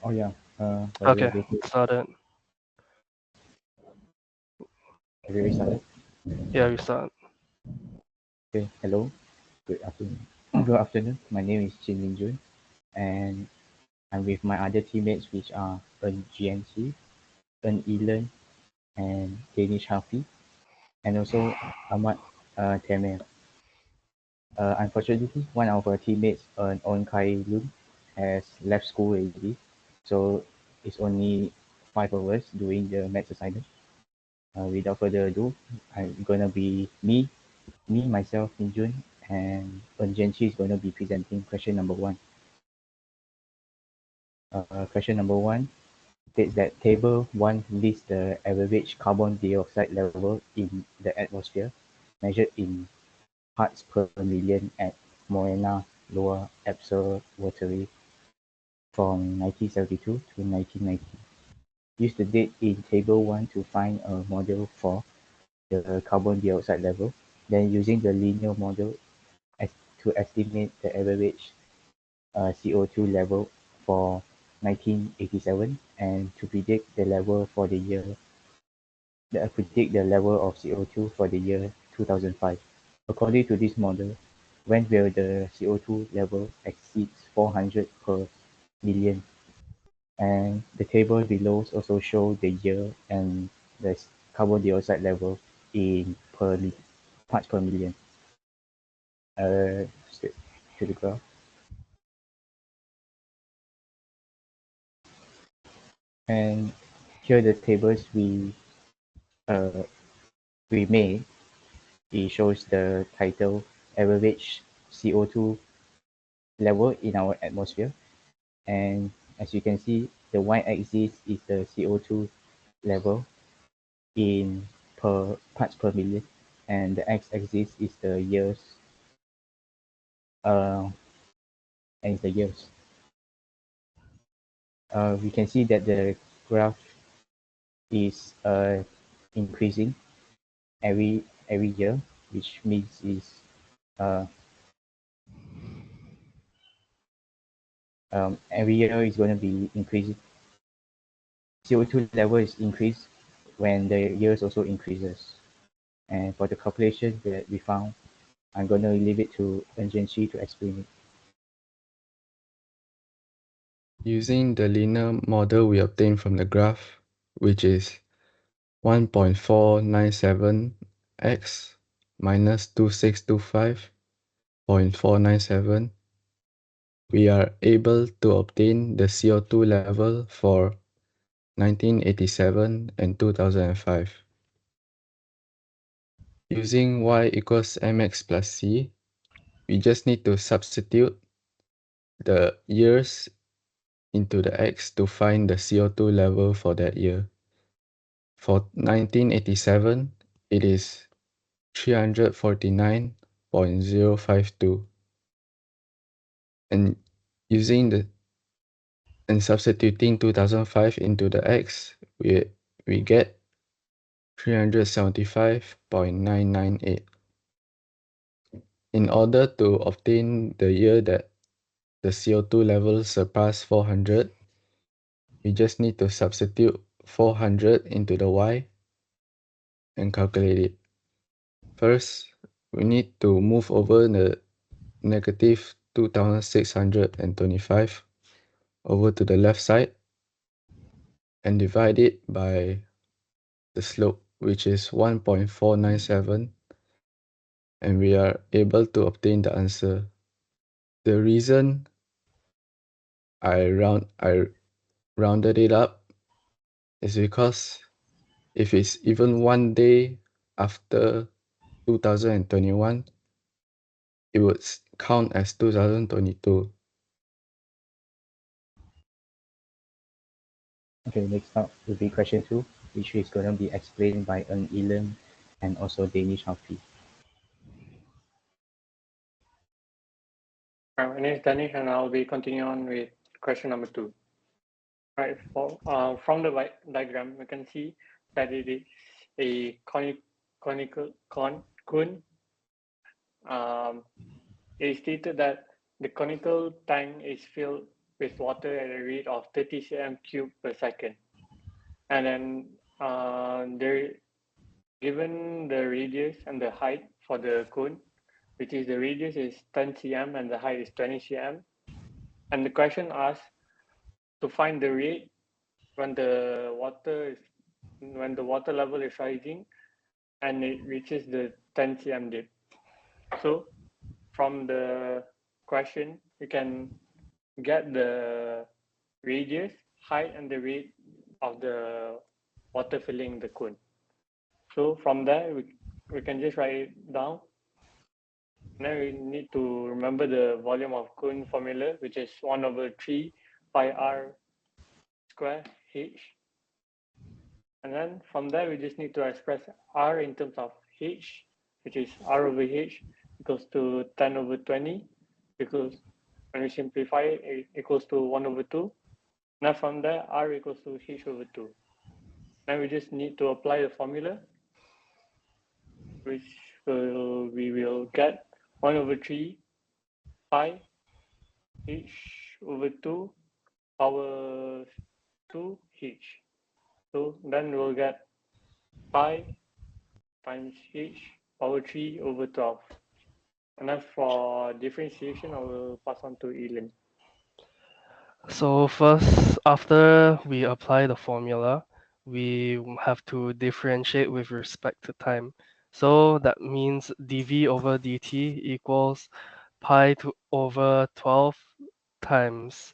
Oh yeah. By the way, Okay, started. have you started? Yeah, we start. Okay. Hello. Good afternoon. Good afternoon. My name is Chin Min Jun, and I'm with my other teammates, which are Eun GNC, Eun Elan, and Danish Hafi, and also Ahmad Temer. Unfortunately, one of our teammates, On Kai Lun, has left school already, so it's only five of us doing the maths assignment. Without further ado, I'm gonna be me, myself, Minjun, and Eun is gonna be presenting question number one. Question number one states that table one lists the average carbon dioxide level in the atmosphere measured in parts per million at Moena Lower Observatory from 1972 to 1990. Use the date in table 1 to find a model for the carbon dioxide level. Then using the linear model to estimate the average CO2 level for 1987 and to predict the level for the year predict the level of CO2 for the year 2005. According to this model, when will the CO2 level exceed 400 per million? And the table below also show the year and the carbon dioxide level in parts per million. Straight to the graph. And here the tables uh, we made. It shows the title average CO2 level in our atmosphere. And as you can see, the y-axis is the CO2 level in per parts per million, and the x-axis is the years, uh, and it's the years. We can see that the graph is increasing every year, which means is uh, every year is going to be increasing. CO2 level is increased when the years also increases. And for the calculation that we found, I'm going to leave it to Engenchi to explain it. Using the linear model we obtained from the graph, which is 1.497x minus 2625.497, we are able to obtain the CO2 level for 1987 and 2005. Using y equals mx plus c, we just need to substitute the years into the x to find the CO2 level for that year. For 1987, it is 349.052. And substituting 2005 into the x, we get 375.998. In order to obtain the year that the CO2 level surpassed 400, we just need to substitute 400 into the y and calculate it. First, we need to move over the negative 2625 over to the left side and divide it by the slope, which is 1.497, and we are able to obtain the answer. The reason I rounded it up is because if it's even one day after 2021, it would count as 2022. Okay, next up will be question two, which is going to be explained by Elan and also Danish Hafi. My name is Danish, and I'll be continuing on with question number two. Right, from the diagram, we can see that it is a conical cone. It is stated that the conical tank is filled with water at a rate of 30 cm cubed per second. And then given the radius and the height for the cone, which is the radius is 10 cm and the height is 20 cm. And the question asks to find the rate when the water level is rising and it reaches the 10 cm depth. So from the question, you can get the radius, height, and the rate of the water filling the cone. So from there, we can just write it down. Now we need to remember the volume of cone formula, which is 1/3 pi r square h. And then from there, we just need to express r in terms of h, which is r/h equals to 10/20, because when we simplify it, it equals to 1/2. Now from there, r equals to h/2. Now we just need to apply the formula, which we will get 1/3 pi h/2 power 2h. So then we'll get pi times h power 3/12. And then for differentiation, I will pass on to Elin. So first, after we apply the formula, we have to differentiate with respect to time. So that means dv over dt equals pi over 12 times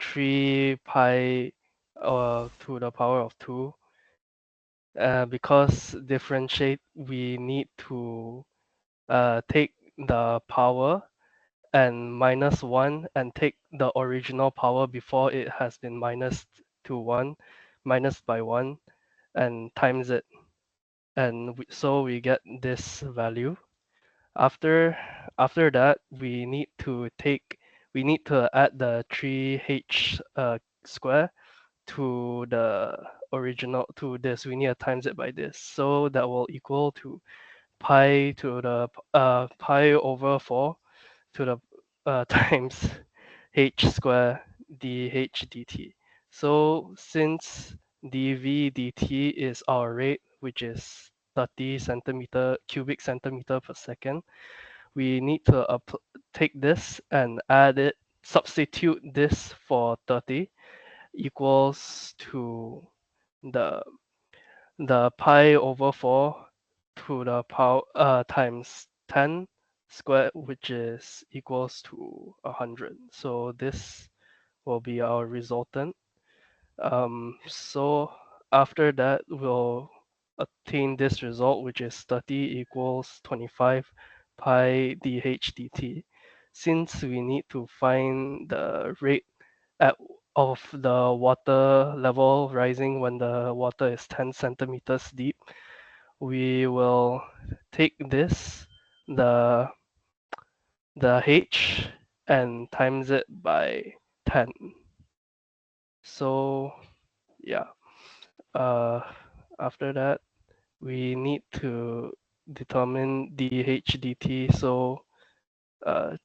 3 pi to the power of 2. Because differentiate, we need to take the power and minus 1 and take the original power before it has been minus to 1, minus by 1, and times it. And so we get this value. After that, we need to add the 3h square to the original, to this. We need to times it by this. So that will equal to pi to the pi over 4 to the times h square dh dt. So since dv dt is our rate, which is 30 cubic centimeter per second, we need to take this and add it, substitute this for 30 equals to the pi over 4 to the power times 10 squared, which is equals to 100. So this will be our resultant. So after that, we'll obtain this result, which is 30 equals 25 pi dh dt. Since we need to find the rate of the water level rising when the water is 10 centimeters deep, we will take this, the h, and times it by 10. So yeah, after that, we need to determine dh dt. So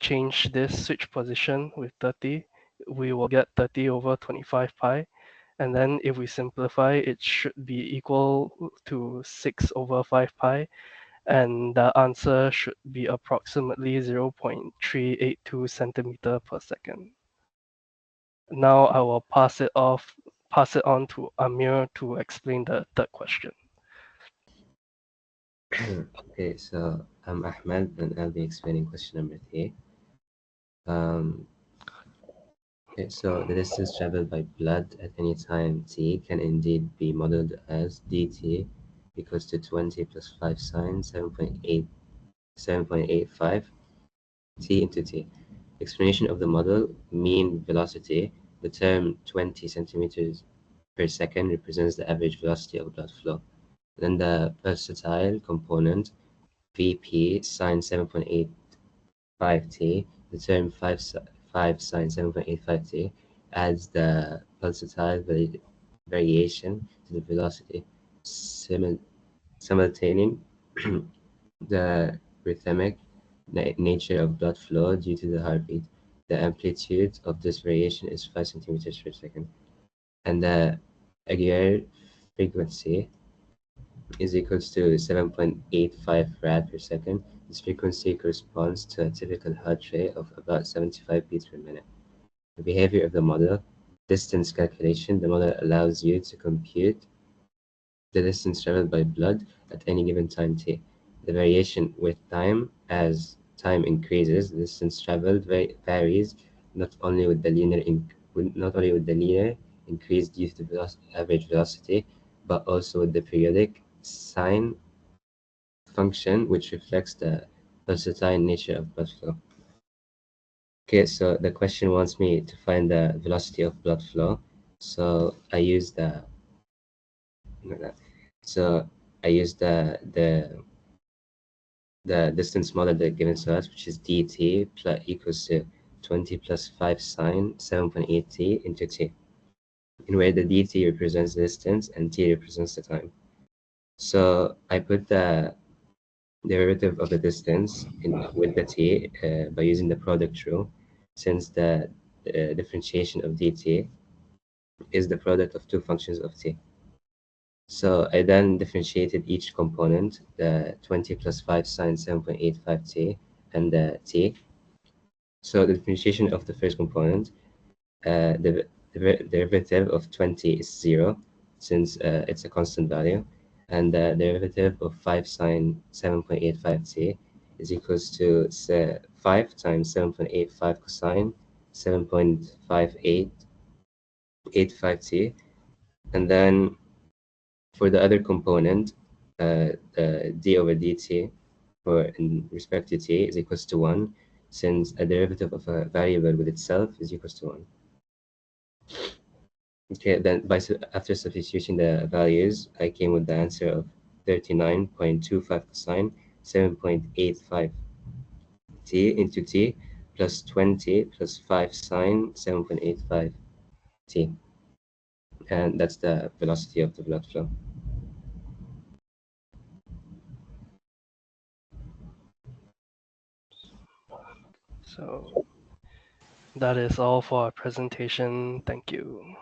change this, switch position with 30. We will get 30 over 25 pi. And then if we simplify, it should be equal to 6 over 5 pi. And the answer should be approximately 0.382 centimeter per second. Now I will pass it on to Amir to explain the third question. Okay, so I'm Ahmed and I'll be explaining question number 3. Okay, so the distance traveled by blood at any time t can indeed be modeled as dt equals to 20 plus 5 sine 7.85 t into t. Explanation of the model: mean velocity. The term 20 centimeters per second represents the average velocity of blood flow. Then the pulsatile component, Vp sine 7.85t, the term 5 sine 7.85t adds the pulsatile variation to the velocity, simultaneing the rhythmic nature of blood flow due to the heartbeat. the amplitude of this variation is 5 centimeters per second. And the Aguirre frequency is equals to 7.85 rad per second. This frequency corresponds to a typical heart rate of about 75 beats per minute. The behavior of the model, distance calculation, the model allows you to compute the distance traveled by blood at any given time t. The variation with time, as time increases, the distance traveled varies not only with the linear increase due to the average velocity, but also with the periodic sine function, which reflects the versatile nature of blood flow. Okay, so the question wants me to find the velocity of blood flow. So I use the distance model that given to us, which is dt plus equals to 20 plus 5 sine 7.8 t into t, in where the dt represents the distance and t represents the time. So I put the derivative of the distance with the t by using the product rule, since the differentiation of dt is the product of two functions of t. So I then differentiated each component, the 20 plus 5 sine 7.85 t and the t. So the differentiation of the first component, the derivative of 20 is 0, since it's a constant value, and the derivative of 5 sine 7.85 t is equals to 5 times 7.85 cosine 7.5885 t. And then for the other component, the d over dt in respect to t is equals to 1, since a derivative of a variable with itself is equals to 1. Okay, then after substituting the values, I came with the answer of 39.25 cosine 7.85 t into t plus 20 plus 5 sine 7.85 t. And that's the velocity of the blood flow. So that is all for our presentation. Thank you.